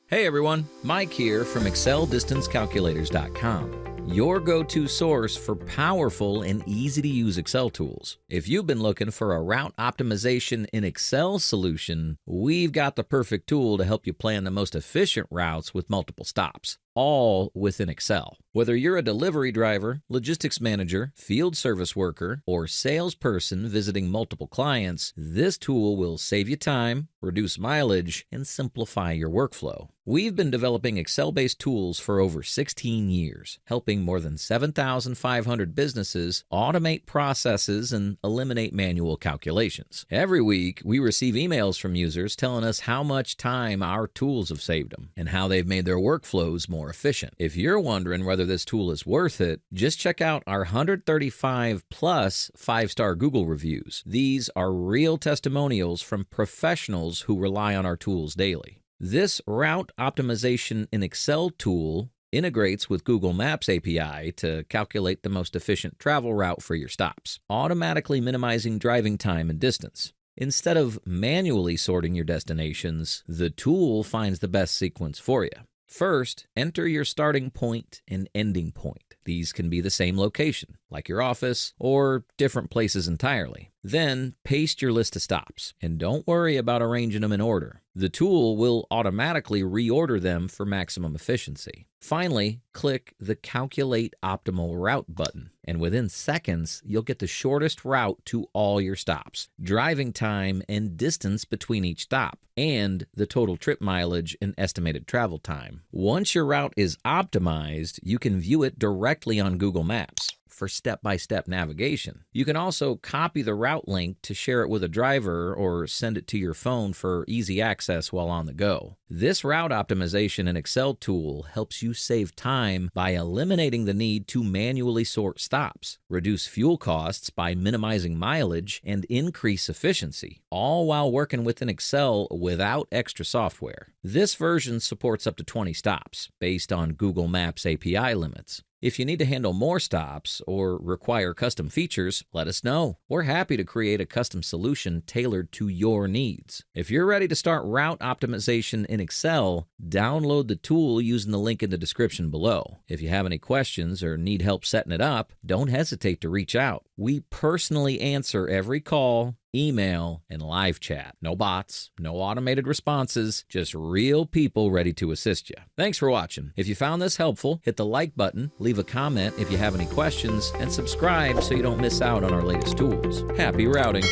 Hey everyone, Mike here from ExcelDistanceCalculators.com, your go-to source for powerful and easy-to-use Excel tools. If you've been looking for a route optimization in Excel solution, we've got the perfect tool to help you plan the most efficient routes with multiple stops, all within Excel. Whether you're a delivery driver, logistics manager, field service worker, or salesperson visiting multiple clients, this tool will save you time, reduce mileage, and simplify your workflow. We've been developing Excel-based tools for over 16 years, helping more than 7,500 businesses automate processes and eliminate manual calculations. Every week, we receive emails from users telling us how much time our tools have saved them and how they've made their workflows more efficient. If you're wondering whether this tool is worth it, just check out our 135 plus 5-star Google reviews. These are real testimonials from professionals who rely on our tools daily. This route optimization in Excel tool integrates with Google Maps API to calculate the most efficient travel route for your stops, automatically minimizing driving time and distance. Instead of manually sorting your destinations, the tool finds the best sequence for you. First, enter your starting point and ending point. These can be the same location, like your office, or different places entirely. Then, paste your list of stops, and don't worry about arranging them in order. The tool will automatically reorder them for maximum efficiency. Finally, click the Calculate Optimal Route button, and within seconds, you'll get the shortest route to all your stops, driving time and distance between each stop, and the total trip mileage and estimated travel time. Once your route is optimized, you can view it directly on Google Maps for step-by-step navigation. You can also copy the route link to share it with a driver or send it to your phone for easy access while on the go. This route optimization and Excel tool helps you save time by eliminating the need to manually sort stops, reduce fuel costs by minimizing mileage, and increase efficiency, all while working within Excel without extra software. This version supports up to 20 stops based on Google Maps API limits. If you need to handle more stops or require custom features, let us know. We're happy to create a custom solution tailored to your needs. If you're ready to start route optimization in Excel, download the tool using the link in the description below. If you have any questions or need help setting it up, don't hesitate to reach out. We personally answer every call, email, and live chat. No bots, no automated responses, just real people ready to assist you. Thanks for watching. If you found this helpful, hit the like button, leave a comment if you have any questions, and subscribe so you don't miss out on our latest tools. Happy routing!